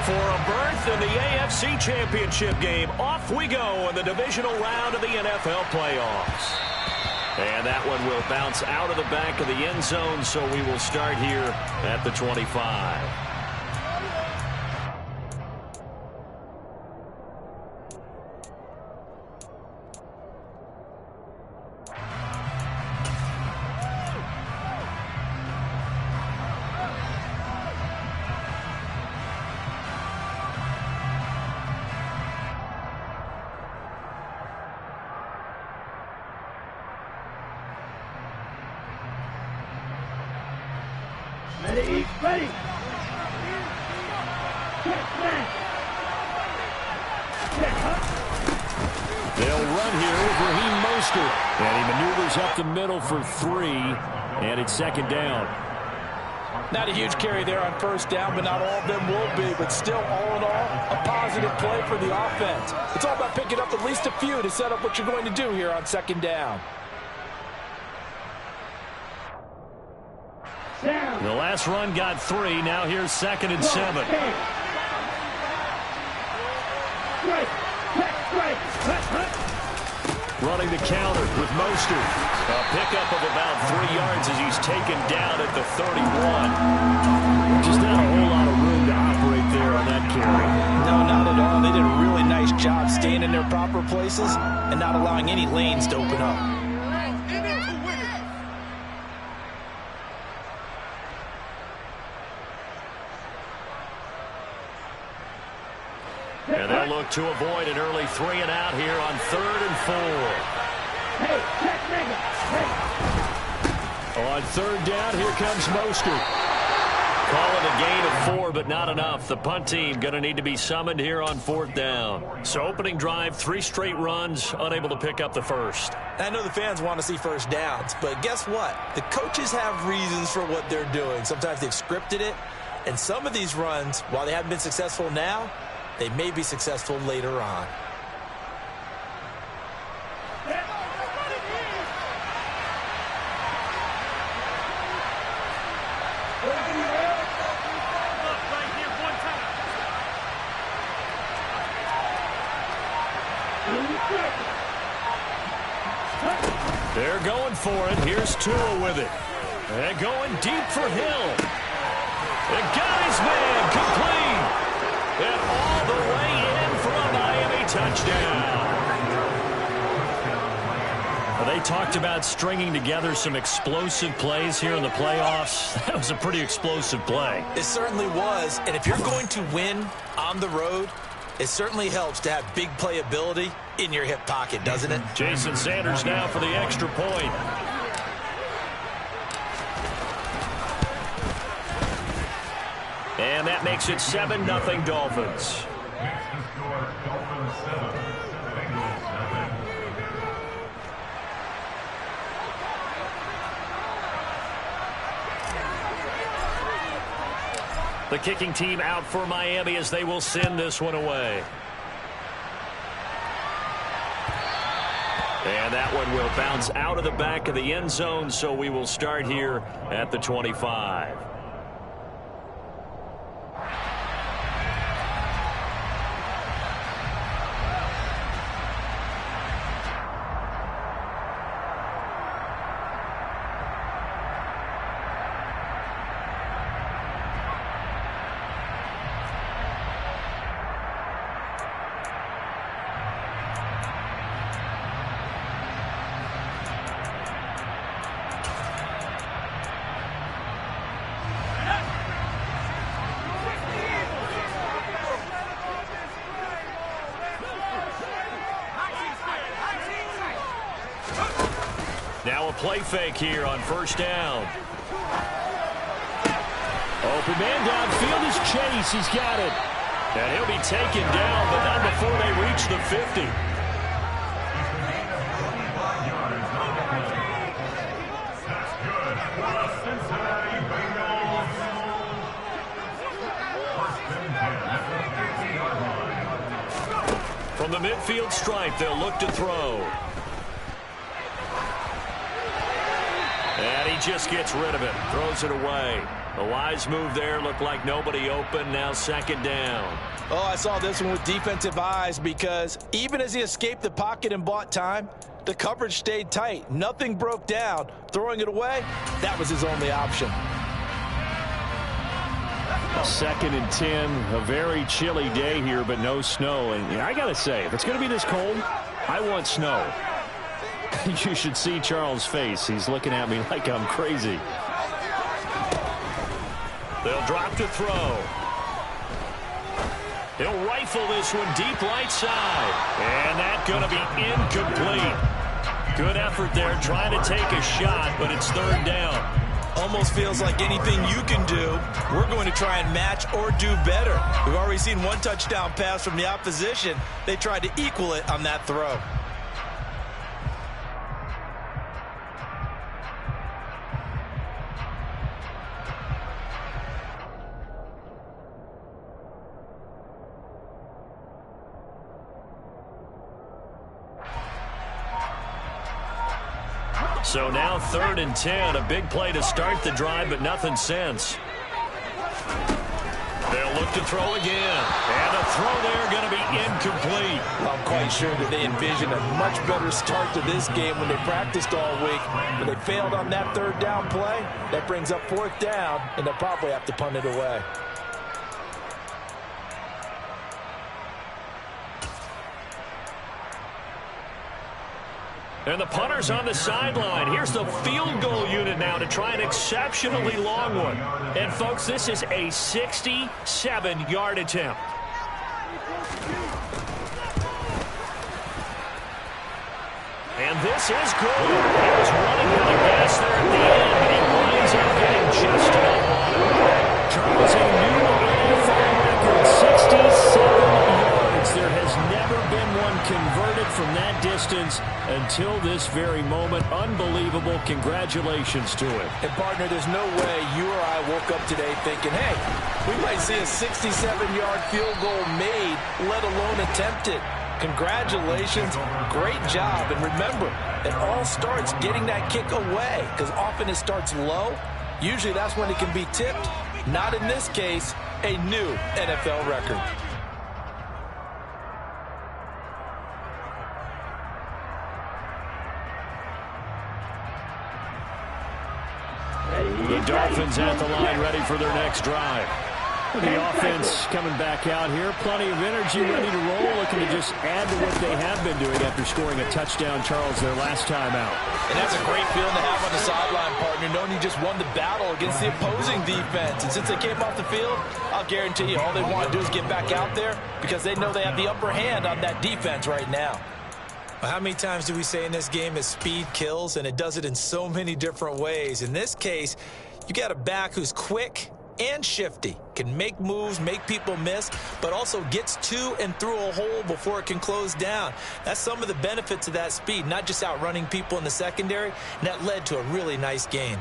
For a berth in the AFC Championship game, off we go in the divisional round of the NFL playoffs. And that one will bounce out of the back of the end zone, so we will start here at the 25. Ready. They'll run here with Raheem Mostert. And he maneuvers up the middle for 3. And it's second down. Not a huge carry there on first down, but not all of them will be. But still, all in all, a positive play for the offense. It's all about picking up at least a few to set up what you're going to do here on second down. The last run got 3. Now here's 2nd and 7. Running the counter with Mostert. A pickup of about 3 yards as he's taken down at the 31. Just not a whole lot of room to operate there on that carry. No, not at all. They did a really nice job staying in their proper places and not allowing any lanes to open up. And they'll look to avoid an early 3 and out here on 3rd and 4. On 3rd down, here comes Mostert. Call it a gain of 4, but not enough. The punt team going to need to be summoned here on 4th down. So opening drive, 3 straight runs, unable to pick up the first. I know the fans want to see first downs, but guess what? The coaches have reasons for what they're doing. Sometimes they've scripted it, and some of these runs, while they haven't been successful now, they may be successful later on. They're going for it. Here's Tua with it. And going deep for Hill. And got his man complete. And all the way in for a Miami touchdown. Well, they talked about stringing together some explosive plays here in the playoffs. That was a pretty explosive play. It certainly was. And if you're going to win on the road, it certainly helps to have big playability in your hip pocket, doesn't it? Jason Sanders now for the extra point. And that makes it 7-0 Dolphins. The kicking team out for Miami as they will send this one away. And that one will bounce out of the back of the end zone, so we will start here at the 25. Now a play fake here on first down. Open man downfield is Chase. He's got it. And he'll be taken down, but not before they reach the 50. From the midfield stripe, they'll look to throw. And he just gets rid of it, throws it away. A wise move there. Looked like nobody open. Now second down. Oh, I saw this one with defensive eyes because even as he escaped the pocket and bought time, the coverage stayed tight. Nothing broke down. Throwing it away, that was his only option. 2nd and 10. A very chilly day here, but no snow. And I got to say, if it's going to be this cold, I want snow. You should see Charles' face. He's looking at me like I'm crazy. They'll drop to throw. He'll rifle this one deep right side. And that's going to be incomplete. Good effort there trying to take a shot, but it's 3rd down. Almost feels like anything you can do, we're going to try and match or do better. We've already seen one touchdown pass from the opposition. They tried to equal it on that throw. So now 3rd and 10. A big play to start the drive, but nothing since. They'll look to throw again. And a throw there going to be incomplete. I'm quite sure that they envisioned a much better start to this game when they practiced all week. But they failed on that 3rd down play. That brings up 4th down, and they'll probably have to punt it away. And the punter's on the sideline. Here's the field goal unit now to try an exceptionally long one. And, folks, this is a 67-yard attempt. And this is good. He was running out of gas there at the end, but he winds up getting just enough on it. Charles, a new NFL record, 67 yards. There has never been one converted from that distance until this very moment. Unbelievable. Congratulations to him. And, partner, there's no way you or I woke up today thinking, hey, we might see a 67-yard field goal made, let alone attempted. Congratulations. Great job. And remember, it all starts getting that kick away because often it starts low. Usually that's when it can be tipped. Not in this case, a new NFL record. The Dolphins at the line ready for their next drive. The offense coming back out here. Plenty of energy, ready to roll, looking to just add to what they have been doing after scoring a touchdown, Charles, their last time out. And that's a great feeling to have on the sideline, partner, knowing you just won the battle against the opposing defense. And since they came off the field, I'll guarantee you all they want to do is get back out there because they know they have the upper hand on that defense right now. Well, how many times do we say in this game that speed kills, and it does it in so many different ways? In this case, you got a back who's quick and shifty, can make moves, make people miss, but also gets to and through a hole before it can close down. That's some of the benefits of that speed, not just outrunning people in the secondary, and that led to a really nice gain.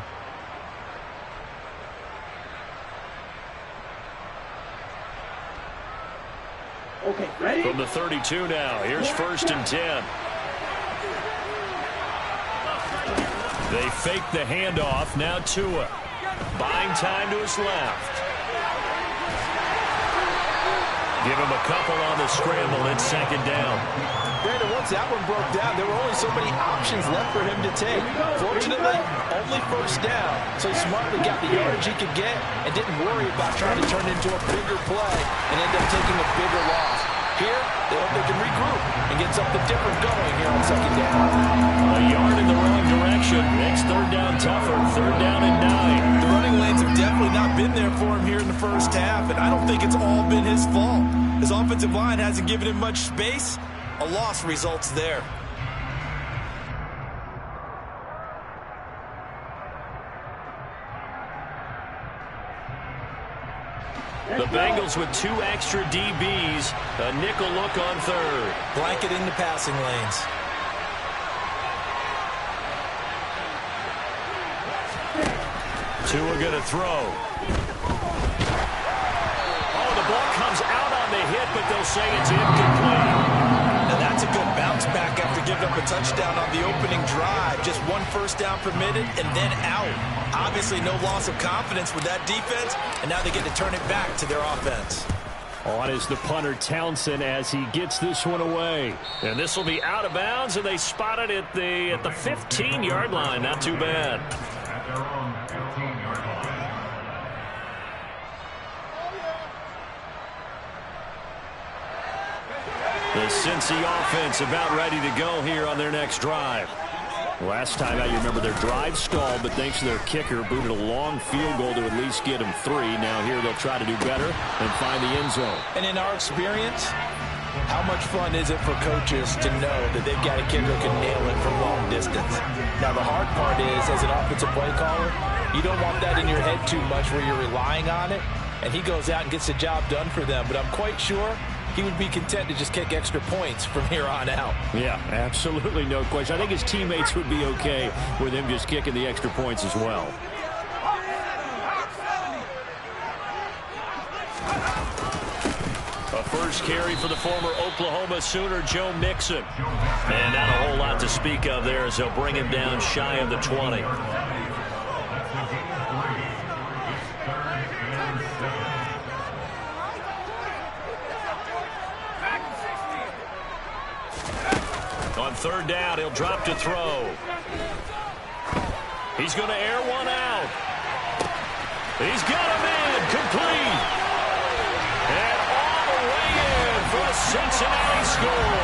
Okay, ready? From the 32 now, here's 1st and 10. They fake the handoff, now Tua. Buying time to his left. Give him a couple on the scramble. It's 2nd down. Brandon, once that one broke down, there were only so many options left for him to take. Fortunately, only 1st down, so he smartly got the yardage he could get and didn't worry about trying to turn it into a bigger play and end up taking a bigger loss. Here, they hope they can regroup and get something different going here on 2nd down. A yard in the wrong direction. Makes 3rd down tougher. 3rd down and 9. The running lanes have definitely not been there for him here in the first half, and I don't think it's all been his fault. His offensive line hasn't given him much space. A loss results there. The Bengals with 2 extra DBs. A nickel look on 3rd. Blanketing the passing lanes. Tua going to throw. Oh, the ball comes out on the hit, but they'll say it's incomplete. And that That's a good bounce back after giving up a touchdown on the opening drive. Just one first down permitted and then out. Obviously no loss of confidence with that defense, and now they get to turn it back to their offense. On is the punter Townsend as he gets this one away. And this will be out of bounds, and they spot it at the 15-yard line. Not too bad. The Cincy offense about ready to go here on their next drive. Last time out, you remember their drive stalled, but thanks to their kicker, booted a long field goal to at least get them 3. Now here they'll try to do better and find the end zone. And in our experience, how much fun is it for coaches to know that they've got a kicker who can nail it from long distance? Now the hard part is, as an offensive play caller, you don't want that in your head too much where you're relying on it, and he goes out and gets the job done for them. But I'm quite sure he would be content to just kick extra points from here on out. Yeah, absolutely no question. I think his teammates would be okay with him just kicking the extra points as well. A first carry for the former Oklahoma Sooner, Joe Mixon. And not a whole lot to speak of there as they'll bring him down shy of the 20. On third down, he'll drop to throw. He's going to air one out. He's got him in, complete. And all the way in for a Cincinnati score.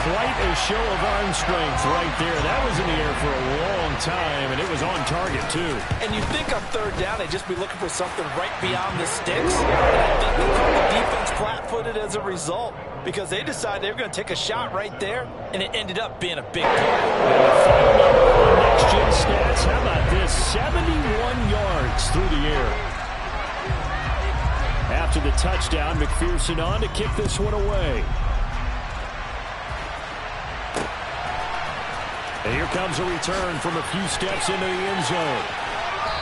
Quite a show of arm strength right there. That was in the air for a long time, and it was on target, too. And you think on third down they'd just be looking for something right beyond the sticks. And I think they called the defense flat-footed as a result because they decided they were going to take a shot right there, and it ended up being a big play. And the final number on next-gen stats, how about this? 71 yards through the air. After the touchdown, McPherson on to kick this one away. And here comes a return from a few steps into the end zone.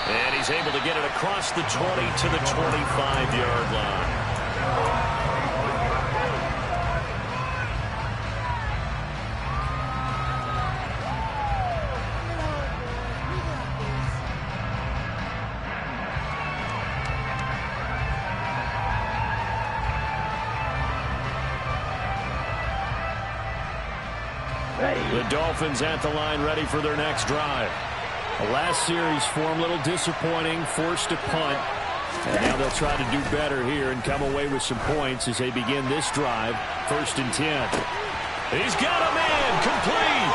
And he's able to get it across the 20 to the 25-yard line. The Dolphins at the line ready for their next drive. The last series for them, a little disappointing, forced to punt. And now they'll try to do better here and come away with some points as they begin this drive. 1st and 10. He's got him in, complete.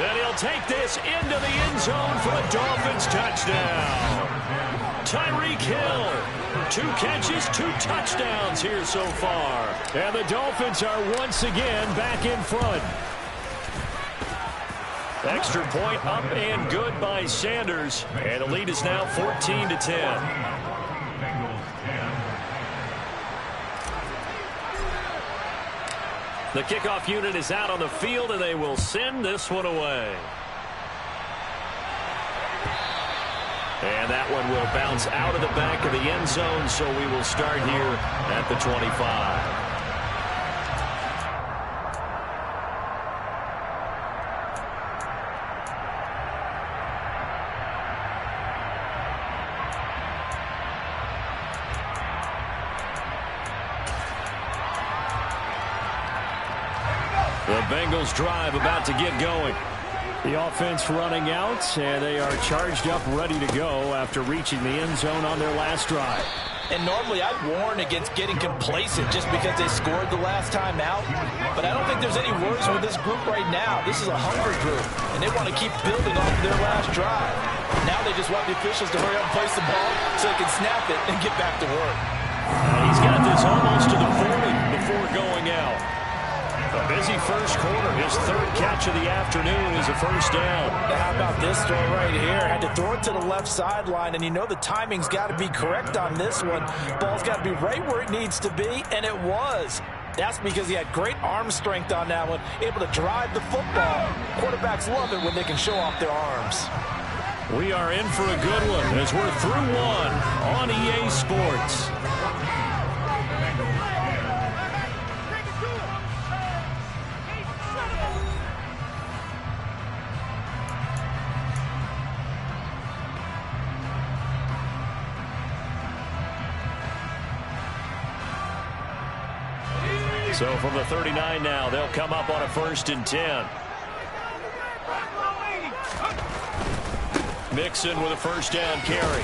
And he'll take this into the end zone for a Dolphins touchdown. Tyreek Hill, 2 catches, 2 touchdowns here so far. And the Dolphins are once again back in front. Extra point up and good by Sanders. And the lead is now 14 to 10. The kickoff unit is out on the field, and they will send this one away. And that one will bounce out of the back of the end zone, so we will start here at the 25. The Bengals drive about to get going. The offense running out, and they are charged up, ready to go after reaching the end zone on their last drive. And normally I'd warn against getting complacent just because they scored the last time out. But I don't think there's any worries with this group right now. This is a hungry group, and they want to keep building off of their last drive. Now they just want the officials to hurry up and place the ball so they can snap it and get back to work. He's got this almost to the 40 before going out. A busy first quarter. His 3rd catch of the afternoon is a first down. How about this throw right here? Had to throw it to the left sideline, and you know the timing's got to be correct on this one. Ball's got to be right where it needs to be, and it was. That's because he had great arm strength on that one, able to drive the football. Quarterbacks love it when they can show off their arms. We are in for a good one as we're through one on EA Sports. So from the 39 now, they'll come up on a 1st and 10. Mixon with a 1st down carry.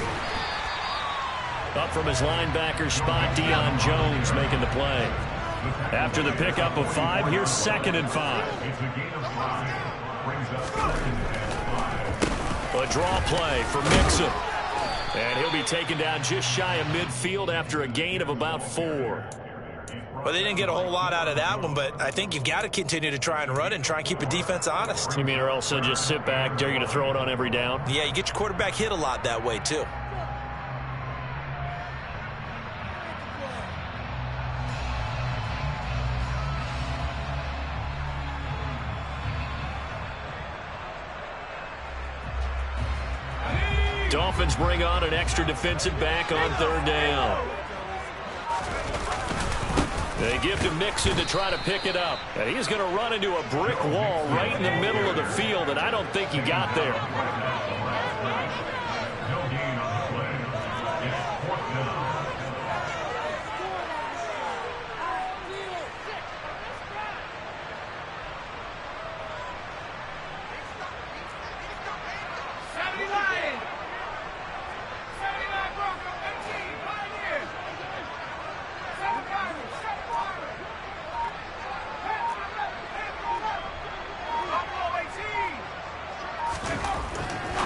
Up from his linebacker spot, Deion Jones making the play. After the pickup of 5, here's 2nd and 5. A draw play for Mixon. And he'll be taken down just shy of midfield after a gain of about 4. Well, they didn't get a whole lot out of that one, but I think you've got to continue to try and run and try and keep the defense honest. You mean or else they'll just sit back, dare you to throw it on every down? Yeah, you get your quarterback hit a lot that way, too. Dolphins bring on an extra defensive back on 3rd down. They give to Mixon to try to pick it up. And he's going to run into a brick wall right in the middle of the field, and I don't think he got there.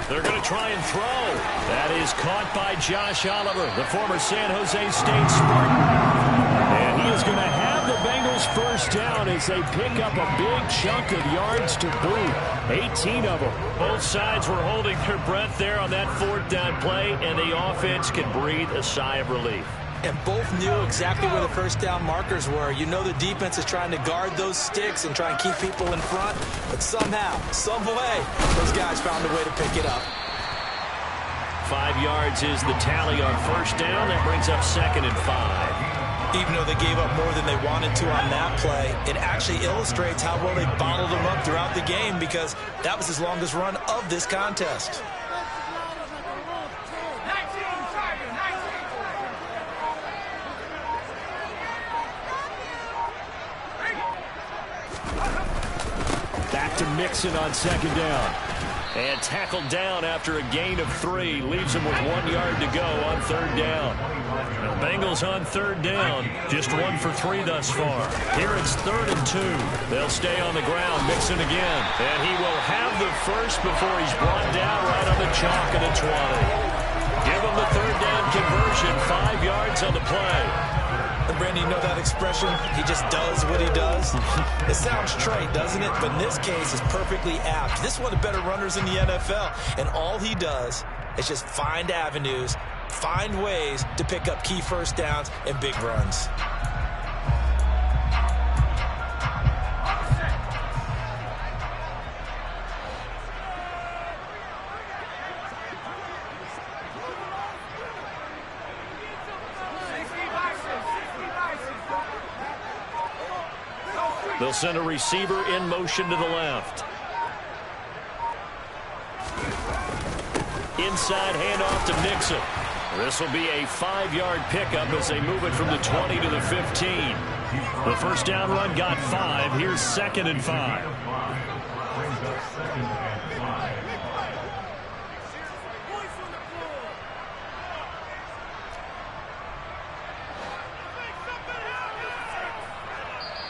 They're going to try and throw. That is caught by Josh Oliver, the former San Jose State Spartan. And he is going to have the Bengals 1st down as they pick up a big chunk of yards to boot. 18 of them. Both sides were holding their breath there on that 4th down play, and the offense can breathe a sigh of relief. And both knew exactly where the 1st down markers were. You know the defense is trying to guard those sticks and try and keep people in front. But somehow, some way, those guys found a way to pick it up. 5 yards is the tally on 1st down. That brings up 2nd and 5. Even though they gave up more than they wanted to on that play, it actually illustrates how well they bottled them up throughout the game because that was his longest run of this contest. Mixon on 2nd down. And tackled down after a gain of 3. Leaves him with 1 yard to go on 3rd down. The Bengals on 3rd down. Just 1 for 3 thus far. Here it's 3rd and 2. They'll stay on the ground. Mixon again. And he will have the first before he's brought down right on the chalk of the 20. Give him the 3rd down conversion. 5 yards on the play. And Brandon, you know that expression? He just does what he does. It sounds trite, doesn't it? But in this case, it's perfectly apt. This is one of the better runners in the NFL. And all he does is just find avenues, find ways to pick up key 1st downs and big runs. They'll send a receiver in motion to the left. Inside handoff to Mixon. This will be a 5-yard pickup as they move it from the 20 to the 15. The 1st down run got 5. Here's 2nd and 5.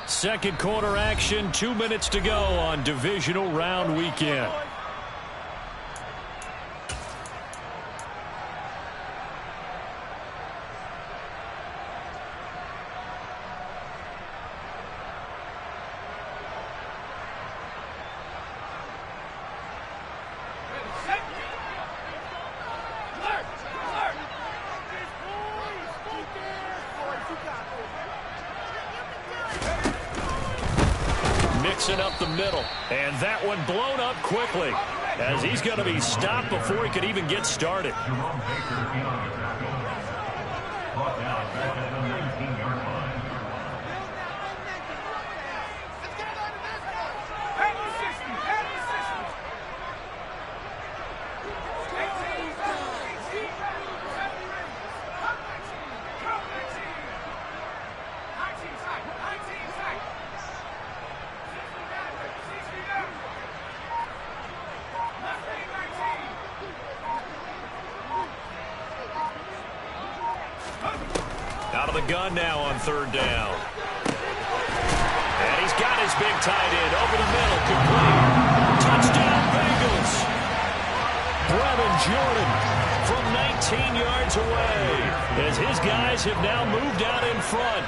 Second quarter action, 2 minutes to go on divisional round weekend. Up the middle, and that one blown up quickly as he's going to be stopped before he could even get started. the gun now on third down. And he's got his big tight end over the middle, complete. Touchdown, Bengals. Brevin Jordan from 19 yards away as his guys have now moved out in front.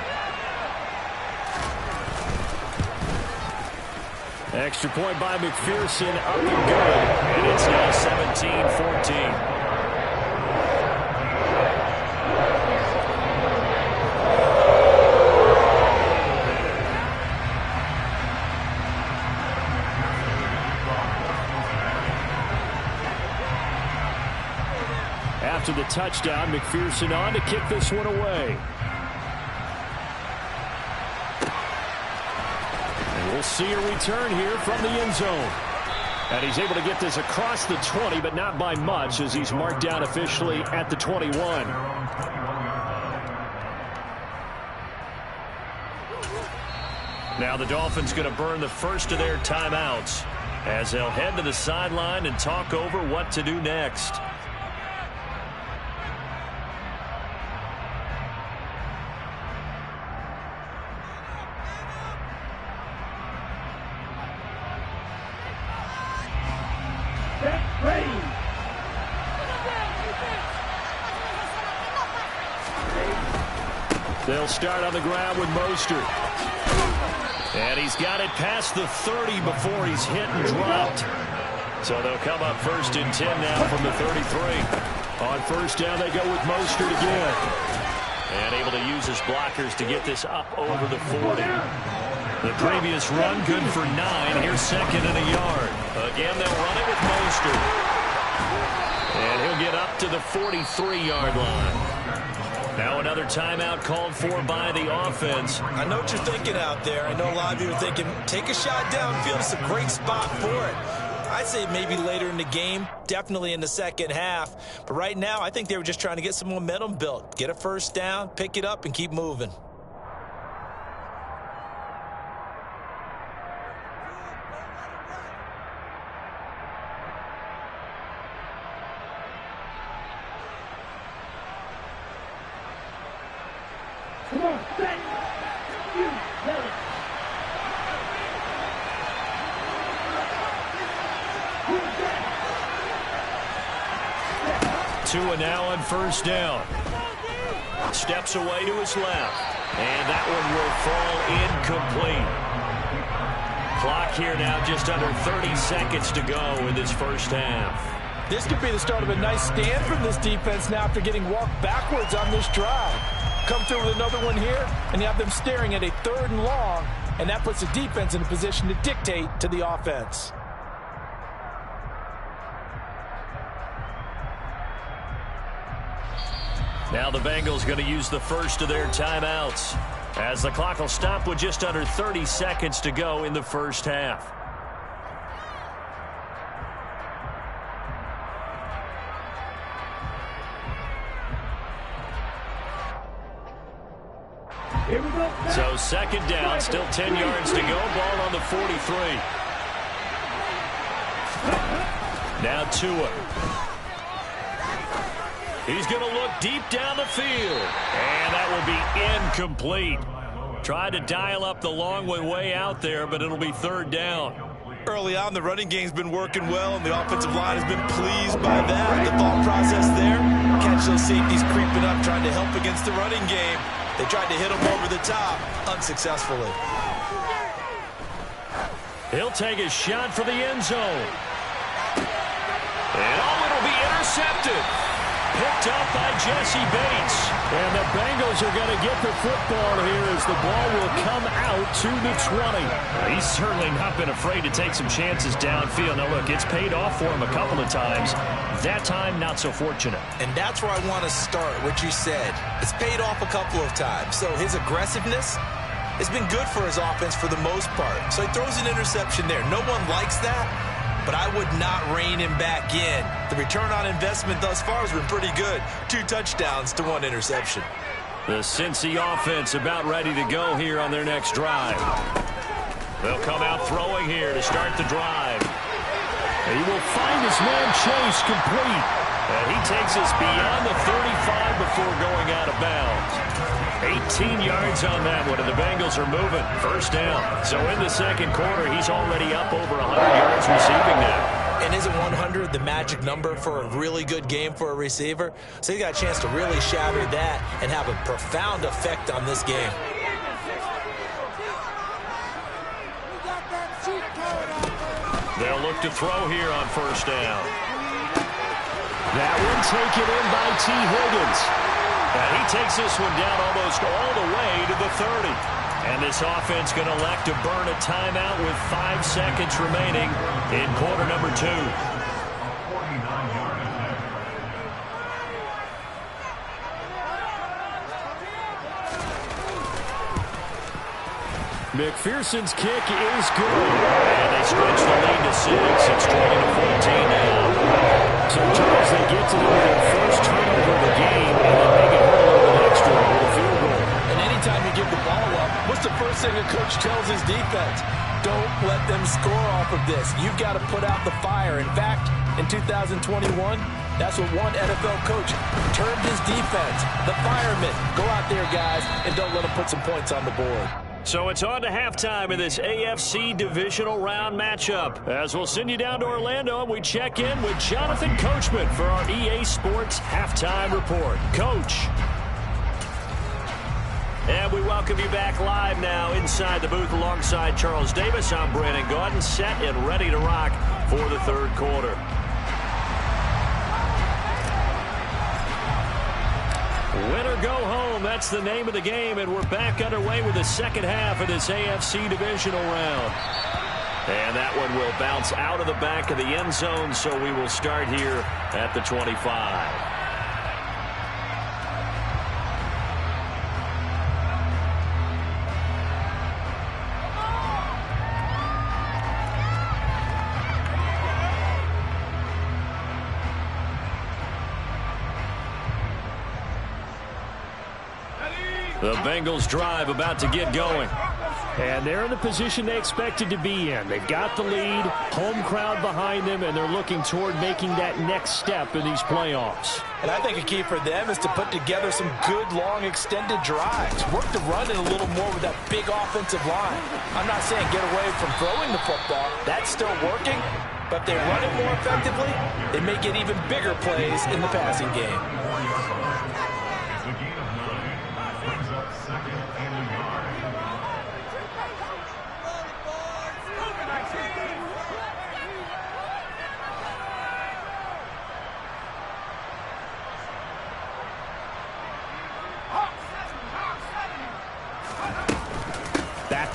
Extra point by McPherson, up and good. And it's now 17-14. After the touchdown, McPherson on to kick this one away. And we'll see a return here from the end zone. And he's able to get this across the 20, but not by much as he's marked down officially at the 21. Now the Dolphins going to burn the first of their timeouts as they'll head to the sideline and talk over what to do next. They'll start on the ground with Mostert. And he's got it past the 30 before he's hit and dropped. So they'll come up first and 10 now from the 33. On first down, they go with Mostert again. And able to use his blockers to get this up over the 40. The previous run good for 9. Here's second and a yard. Again, they'll run it with Mostert. And he'll get up to the 43-yard line. Now another timeout called for by the offense. I know what you're thinking out there. I know a lot of you are thinking, take a shot downfield. It's a great spot for it. I'd say maybe later in the game, definitely in the second half. But right now, I think they were just trying to get some momentum built. Get a first down, pick it up, and keep moving. Come on, set. You, let it. Tua now on first down. Steps away to his left. And that one will fall incomplete. Clock here now just under 30 seconds to go in this first half. This could be the start of a nice stand from this defense now after getting walked backwards on this drive. Come through with another one here, and you have them staring at a 3rd and long, and that puts the defense in a position to dictate to the offense. Now the Bengals going to use the first of their timeouts as the clock will stop with just under 30 seconds to go in the first half. Here we go. So second down, still 10 yards to go. Ball on the 43. Now Tua. He's going to look deep down the field. And that will be incomplete. Tried to dial up the long way out there, but it'll be 3rd down. Early on, the running game's been working well, and the offensive line has been pleased by that. The thought process there, catch those safeties creeping up, trying to help against the running game. They tried to hit him over the top, unsuccessfully. He'll take a shot for the end zone. And it'll be intercepted. Picked up by Jesse Bates. And the Bengals are going to get the football here as the ball will come out to the 20. He's certainly not been afraid to take some chances downfield. Now, look, it's paid off for him a couple of times. That time, not so fortunate. And that's where I want to start, what you said. It's paid off a couple of times. So his aggressiveness has been good for his offense for the most part. So he throws an interception there. No one likes that, but I would not rein him back in. The return on investment thus far has been pretty good. 2 touchdowns to 1 interception. The Cincy offense about ready to go here on their next drive. They'll come out throwing here to start the drive. He will find his man Chase complete. And he takes us beyond the 35 before going out of bounds. 18 yards on that one, and the Bengals are moving. First down. So in the second quarter, he's already up over 100 yards receiving now. And isn't 100 the magic number for a really good game for a receiver? So he got a chance to really shatter that and have a profound effect on this game. They'll look to throw here on first down. That one taken in by T. Higgins. And he takes this one down almost all the way to the 30. And this offense going to elect to burn a timeout with 5 seconds remaining in quarter number 2. McPherson's kick is good. And they stretch the lead to 6. It's 20-14 now. So, Charles, they get to their first turnover of the game, and then make it hurt a little bit extra with a field goal. And anytime you give the ball up, what's the first thing a coach tells his defense? Don't let them score off of this. You've got to put out the fire. In fact, in 2021, that's what one NFL coach termed his defense, the firemen. Go out there, guys, and don't let them put some points on the board. So it's on to halftime in this AFC divisional round matchup. As we'll send you down to Orlando, and we check in with Jonathan Coachman for our EA Sports Halftime Report. Coach. And we welcome you back live now inside the booth alongside Charles Davis. I'm Brandon Gaudin, set and ready to rock for the third quarter. Win or go home, that's the name of the game, and we're back underway with the second half of this AFC divisional round. And that one will bounce out of the back of the end zone, so we will start here at the 25. The Bengals drive about to get going. And they're in the position they expected to be in. They've got the lead, home crowd behind them, and they're looking toward making that next step in these playoffs. And I think a key for them is to put together some good, long, extended drives. Work the run in a little more with that big offensive line. I'm not saying get away from throwing the football. That's still working. But if they run it more effectively, they may get even bigger plays in the passing game.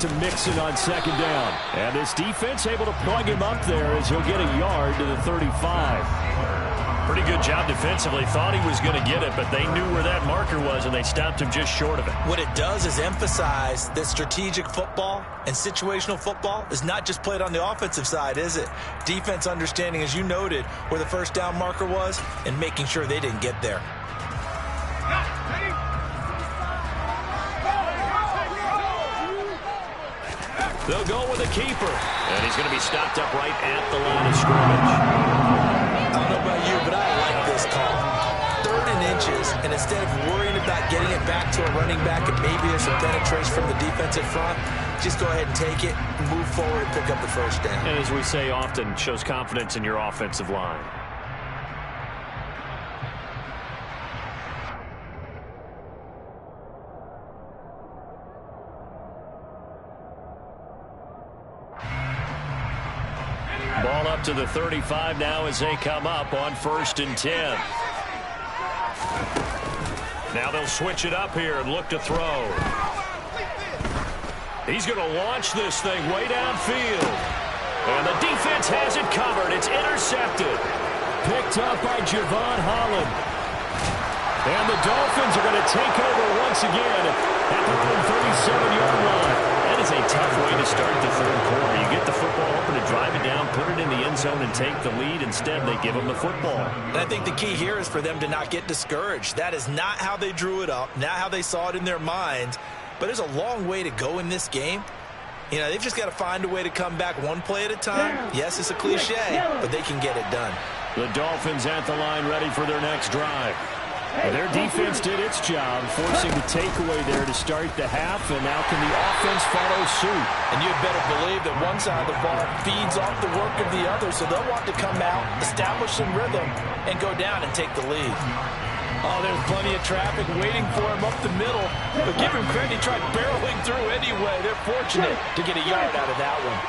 To Mixon on second down. And this defense able to plug him up there as he'll get a yard to the 35. Pretty good job defensively. Thought he was going to get it, but they knew where that marker was, and they stopped him just short of it. What it does is emphasize that strategic football and situational football is not just played on the offensive side, is it? Defense understanding, as you noted, where the first down marker was and making sure they didn't get there. They'll go with a keeper, and he's going to be stopped up right at the line of scrimmage. I don't know about you, but I like this call. 3rd and inches, and instead of worrying about getting it back to a running back and maybe there's some penetration from the defensive front, just go ahead and take it, move forward, and pick up the first down. And as we say often, shows confidence in your offensive line. Ball up to the 35 now as they come up on 1st and 10. Now they'll switch it up here and look to throw. He's going to launch this thing way downfield. And the defense has it covered. It's intercepted. Picked up by Javon Holland. And the Dolphins are going to take over once again at the 37-yard line. That is a tough way to start the third quarter. You get the football open and drive it down, put it in the end zone, and take the lead. Instead, they give them the football. And I think the key here is for them to not get discouraged. That is not how they drew it up, not how they saw it in their minds. But there's a long way to go in this game. You know, they've just got to find a way to come back one play at a time. Yes, it's a cliche, but they can get it done. The Dolphins at the line ready for their next drive. Their defense did its job, forcing the takeaway there to start the half, and now can the offense follow suit? And you'd better believe that one side of the ball feeds off the work of the other, so they'll want to come out, establish some rhythm, and go down and take the lead. Oh, there's plenty of traffic waiting for him up the middle, but give him credit, he tried barreling through anyway. They're fortunate to get a yard out of that one.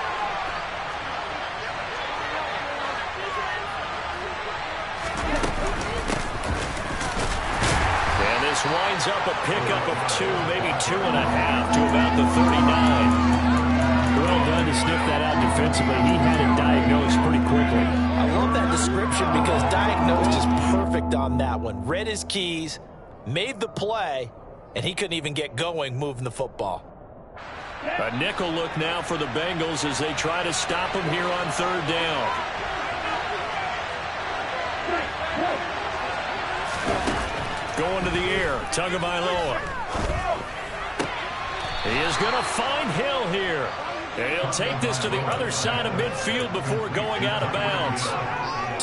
This winds up a pickup of 2, maybe 2.5 to about the 39. Well done to sniff that out defensively. He had it diagnosed pretty quickly. I love that description because diagnosed is perfect on that one. Read his keys, made the play, and he couldn't even get going moving the football. A nickel look now for the Bengals as they try to stop him here on 3rd down. Going to the air, Tagovailoa. He is going to find Hill here. And he'll take this to the other side of midfield before going out of bounds.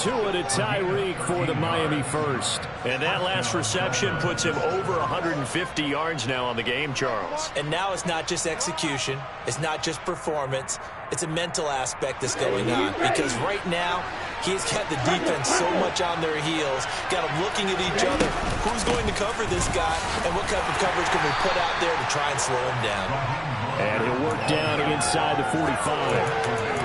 Tua to Tyreek for the Miami first. And that last reception puts him over 150 yards now on the game, Charles. And now it's not just execution. It's not just performance. It's a mental aspect that's going on. Because right now, he's got the defense so much on their heels. Got them looking at each other. Who's going to cover this guy? And what type of coverage can we put out there to try and slow him down? And he'll work down inside the 45.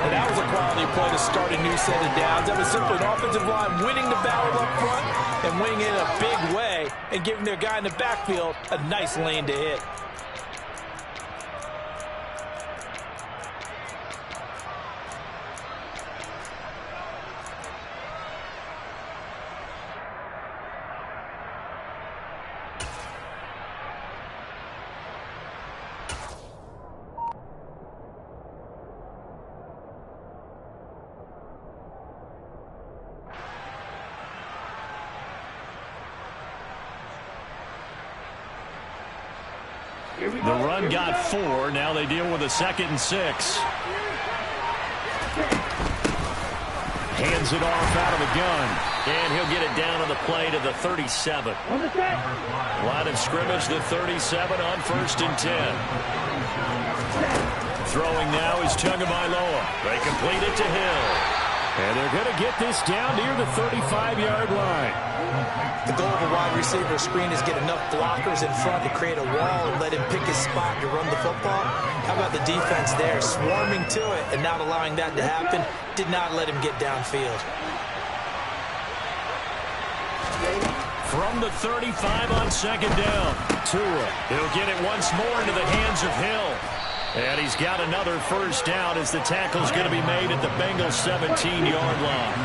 And that was a quality play to start a new set of downs. That was simply an offensive line winning the battle up front and winning it in a big way and giving their guy in the backfield a nice lane to hit. The run got 4. Now they deal with a 2nd and 6. Hands it off out of the gun. And he'll get it down on the play to the 37. Line of scrimmage, the 37 on 1st and 10. Throwing now is Tagovailoa. They complete it to Hill. And they're going to get this down near the 35-yard line. The goal of a wide receiver screen is get enough blockers in front to create a wall and let him pick his spot to run the football. How about the defense there, swarming to it and not allowing that to happen? Did not let him get downfield. From the 35 on 2nd down, Tua. He'll get it once more into the hands of Hill. And he's got another 1st down as the tackle's going to be made at the Bengals' 17-yard line.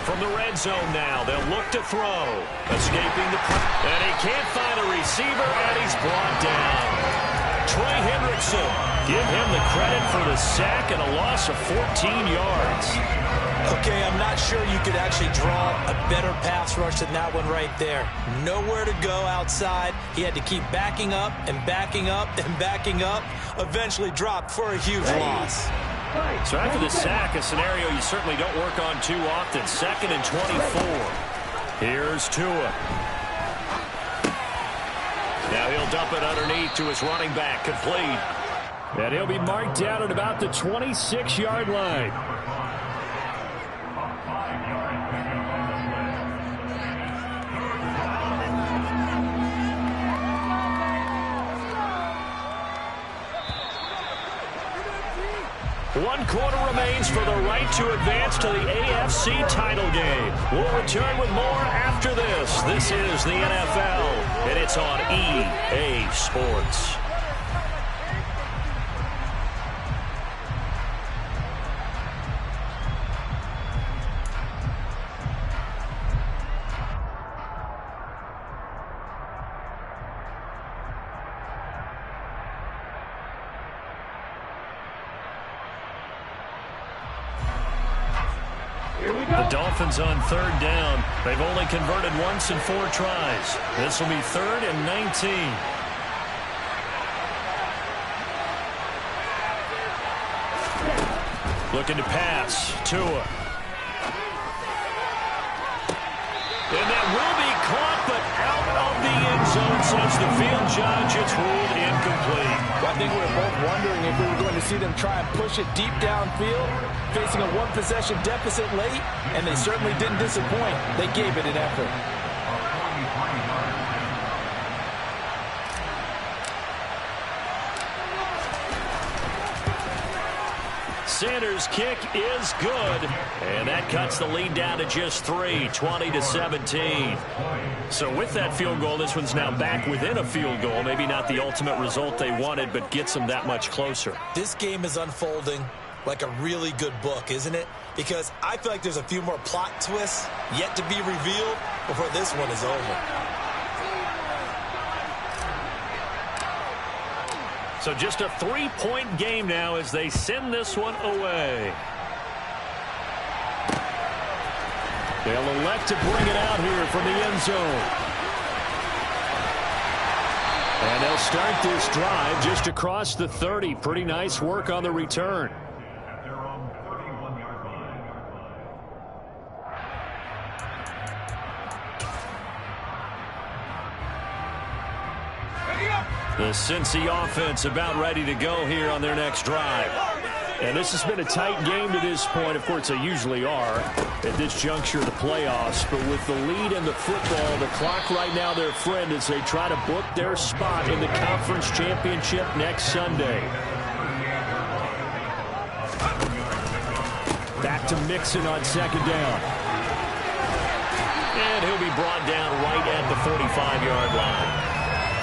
From the red zone now, they'll look to throw. Escaping the and he can't find a receiver, and he's brought down. Trey Hendrickson, give him the credit for the sack and a loss of 14 yards. Okay, I'm not sure you could actually draw a better pass rush than that one right there. Nowhere to go outside. He had to keep backing up and backing up and backing up. Eventually dropped for a huge loss. So after the sack, a scenario you certainly don't work on too often. 2nd and 24. Here's Tua. Now he'll dump it underneath to his running back, complete. And he'll be marked down at about the 26-yard line. One quarter remains for the right to advance to the AFC title game. We'll return with more after this. This is the NFL, and it's on EA Sports. The Dolphins on 3rd down. They've only converted once in 4 tries. This will be 3rd and 19. Looking to pass. Tua. And that will be caught, but out of the end zone, says the field judge. It's ruled incomplete. Well, I think we were both wondering if we were going to see them try and push it deep downfield, facing a one-possession deficit late, and they certainly didn't disappoint. They gave it an effort. Sanders' kick is good, and that cuts the lead down to just 3, 20-17. So with that field goal, this one's now back within a field goal. Maybe not the ultimate result they wanted, but gets them that much closer. This game is unfolding like a really good book, isn't it? Because I feel like there's a few more plot twists yet to be revealed before this one is over. So just a 3-point game now as they send this one away. They'll elect to bring it out here from the end zone. And they'll start this drive just across the 30. Pretty nice work on the return. The Cincy offense about ready to go here on their next drive. And this has been a tight game to this point. Of course, they usually are at this juncture of the playoffs. But with the lead in the football, the clock right now their friend as they try to book their spot in the conference championship next Sunday. Back to Mixon on second down. And he'll be brought down right at the 45-yard line.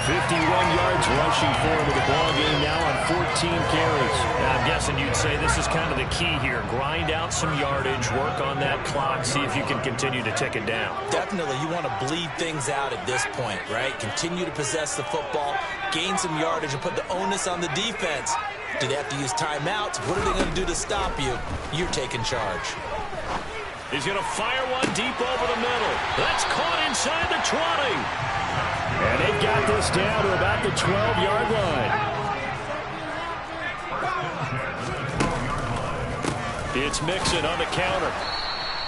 51 yards rushing for him with the ball game now on 14 carries. Now, I'm guessing you'd say this is kind of the key here. Grind out some yardage, work on that clock, see if you can continue to tick it down. Definitely, you want to bleed things out at this point, right? Continue to possess the football, gain some yardage, and put the onus on the defense. Do they have to use timeouts? What are they going to do to stop you? You're taking charge. He's going to fire one deep over the middle. That's caught inside the 20. And they've got this down to about the 12-yard line. It's Mixon on the counter.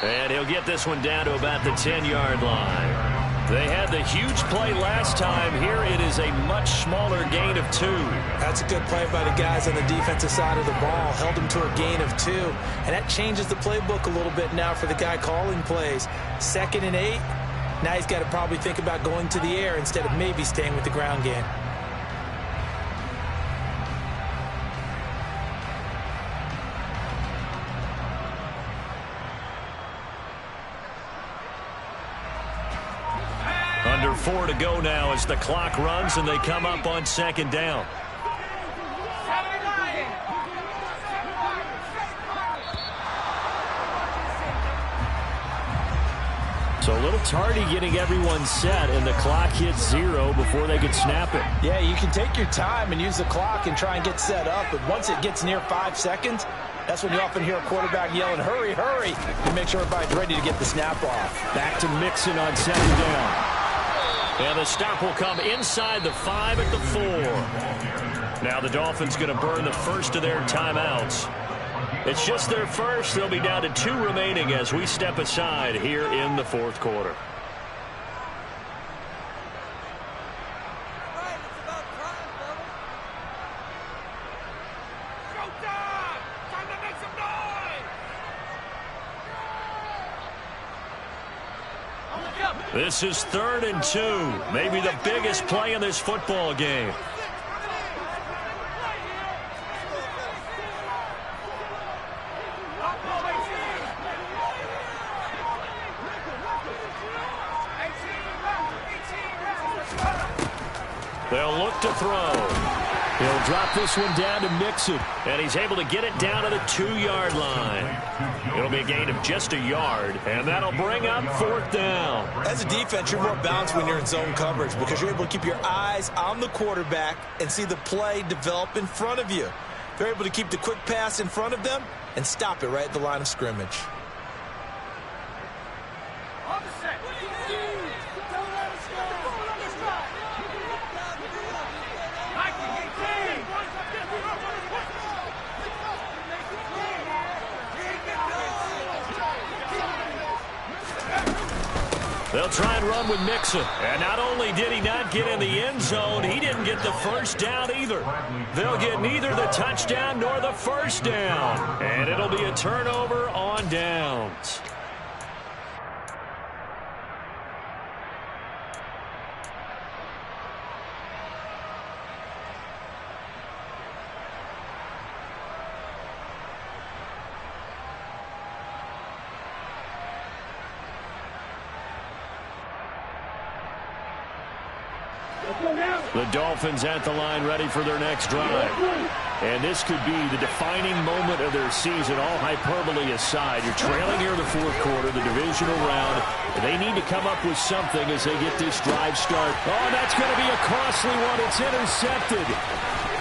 And he'll get this one down to about the 10-yard line. They had the huge play last time. Here it is a much smaller gain of 2. That's a good play by the guys on the defensive side of the ball. Held them to a gain of 2. And that changes the playbook a little bit now for the guy calling plays. 2nd and 8. Now he's got to probably think about going to the air instead of maybe staying with the ground game. Under 4 to go now as the clock runs and they come up on second down. So a little tardy getting everyone set, and the clock hits 0 before they could snap it. Yeah, you can take your time and use the clock and try and get set up, but once it gets near 5 seconds, that's when you often hear a quarterback yelling, hurry, hurry, to make sure everybody's ready to get the snap off. Back to Mixon on second down. And the stop will come inside the 5 at the 4. Now the Dolphins going to burn the first of their timeouts. It's just their first. They'll be down to 2 remaining as we step aside here in the fourth quarter. This is 3rd and 2. Maybe the biggest play in this football game. They'll look to throw. He'll drop this one down to Mixon, and he's able to get it down to the 2-yard line. It'll be a gain of just a yard, and that'll bring up 4th down. As a defense, you're more balanced when you're in zone coverage because you're able to keep your eyes on the quarterback and see the play develop in front of you. They're able to keep the quick pass in front of them and stop it right at the line of scrimmage. They'll try and run with Mixon. And not only did he not get in the end zone, he didn't get the first down either. They'll get neither the touchdown nor the first down. And it'll be a turnover on downs. The Dolphins at the line ready for their next drive. And this could be the defining moment of their season, all hyperbole aside. You're trailing here in the fourth quarter, the divisional round. They need to come up with something as they get this drive start. Oh, that's going to be a costly one. It's intercepted.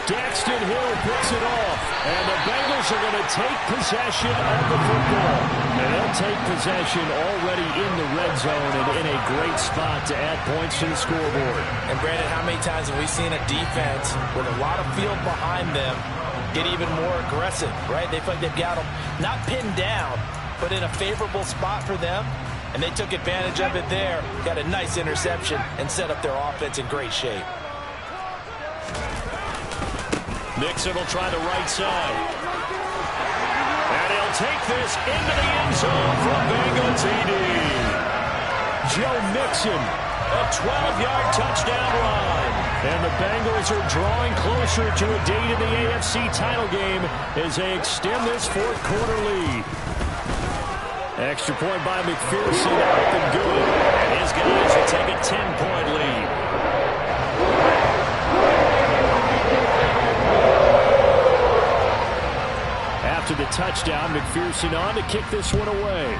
Daxton Hill picks it off. And the Bengals are going to take possession of the football. And they'll take possession already in the red zone and in a great spot to add points to the scoreboard. And Brandon, how many times have we seen a defense with a lot of field behind them get even more aggressive, right? They feel like they've got them not pinned down, but in a favorable spot for them. And they took advantage of it there, got a nice interception, and set up their offense in great shape. Mixon will try the right side. And he'll take this into the end zone for a Bengal TD. Joe Mixon, a 12-yard touchdown run. And the Bengals are drawing closer to a date in the AFC title game as they extend this fourth quarter lead. Extra point by McPherson, up and good. And his guys will take a 10-point lead. After the touchdown, McPherson on to kick this one away.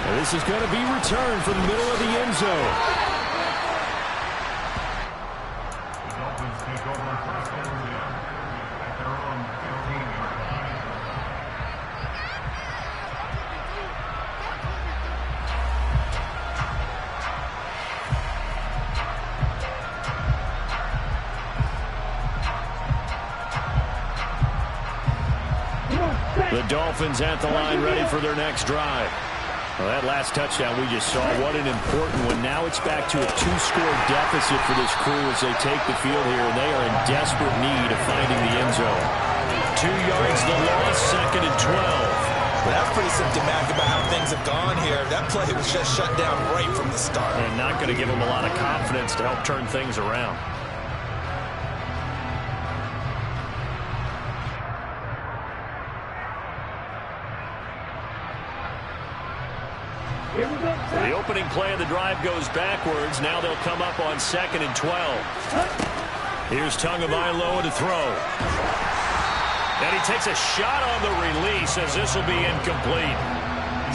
And this is going to be returned from the middle of the end zone. The Dolphins take over first and 10 at their own 15-yard line. The Dolphins at the line ready for their next drive. Well, that last touchdown we just saw, what an important one. Now it's back to a 2-score deficit for this crew as they take the field here, and they are in desperate need of finding the end zone. 2 yards the loss, second and 12. Well, that's pretty symptomatic about how things have gone here. That play was just shut down right from the start. And not going to give them a lot of confidence to help turn things around. The opening play of the drive goes backwards. Now they'll come up on second and 12. Here's Tagovailoa to throw. And he takes a shot on the release as this will be incomplete.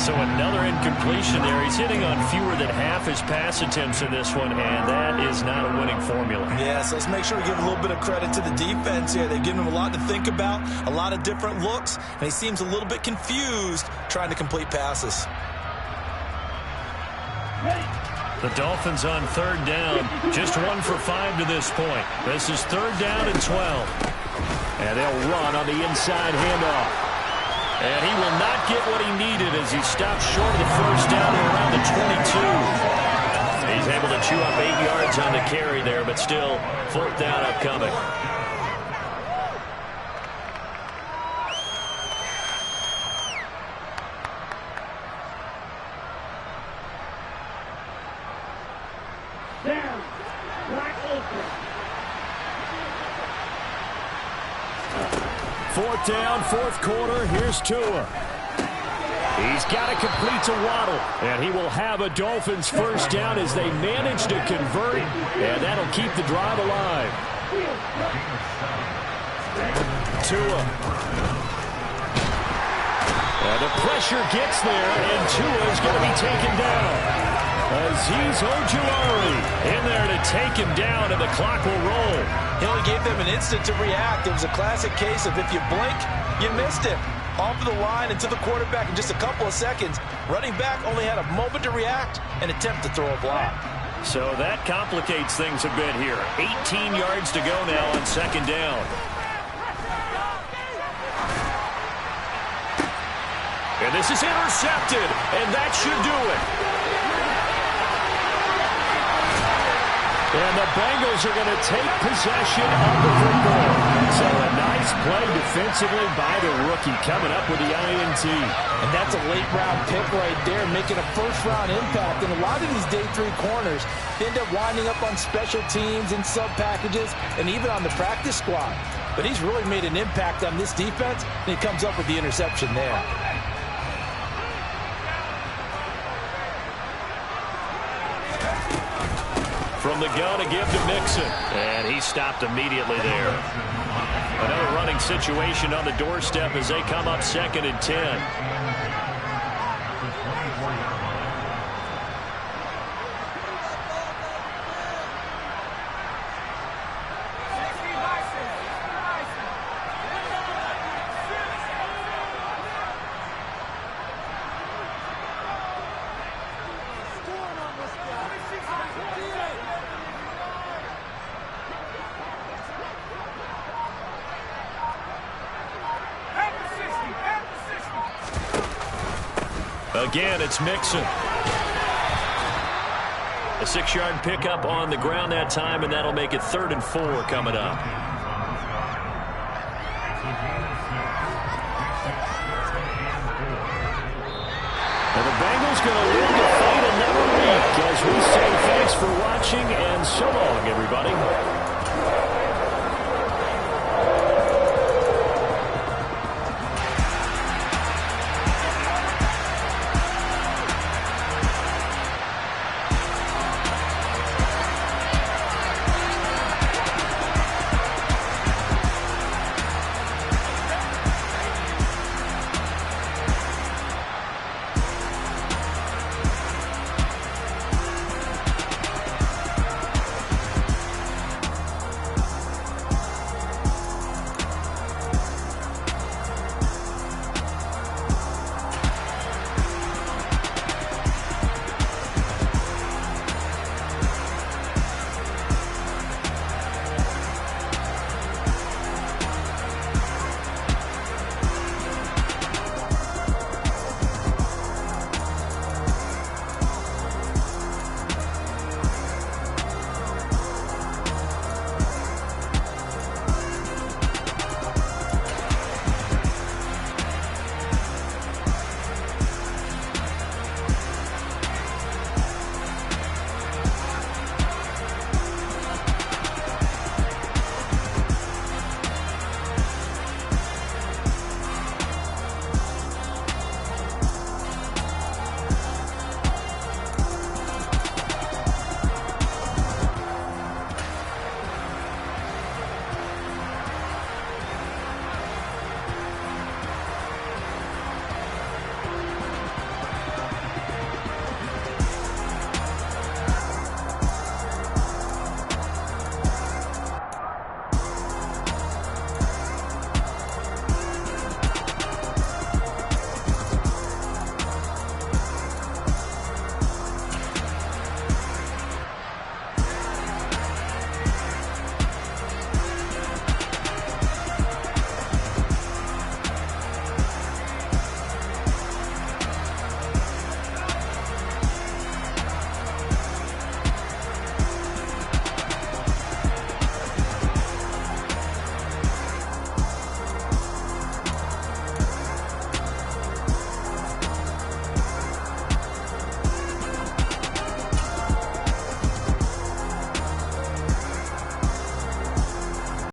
So another incompletion there. He's hitting on fewer than half his pass attempts in this one, and that is not a winning formula. Yeah, so let's make sure we give a little bit of credit to the defense here. They've given him a lot to think about, a lot of different looks, and he seems a little bit confused trying to complete passes. The Dolphins on third down, just 1 for 5 to this point. This is third down and 12. And they'll run on the inside handoff. And he will not get what he needed as he stops short of the first down at around the 22. He's able to chew up 8 yards on the carry there, but still, fourth down upcoming. Down. Wide open. Fourth down, fourth quarter. Here's Tua. He's got to complete to Waddle. And he will have a Dolphins first down as they manage to convert. And that'll keep the drive alive. Tua. And the pressure gets there, and Tua is going to be taken down. Azeez Ojulari in there to take him down, and the clock will roll. He only gave them an instant to react. It was a classic case of if you blink, you missed him. Off of the line and to the quarterback in just a couple of seconds. Running back only had a moment to react and attempt to throw a block. So that complicates things a bit here. 18 yards to go now on second down. And And this is intercepted, and that should do it. And the Bengals are going to take possession of the football. So a nice play defensively by the rookie coming up with the INT. And that's a late-round pick right there, making a first-round impact. And a lot of these day 3 corners end up winding up on special teams and sub-packages and even on the practice squad. But he's really made an impact on this defense, and he comes up with the interception there. From the gun to give to Mixon. And he stopped immediately there. Another running situation on the doorstep as they come up 2nd and 10. Again, it's Mixon. A 6-yard pickup on the ground that time, and that'll make it 3rd and 4 coming up. And the Bengals going to live to fight another week as we say thanks for watching, and so long, everybody.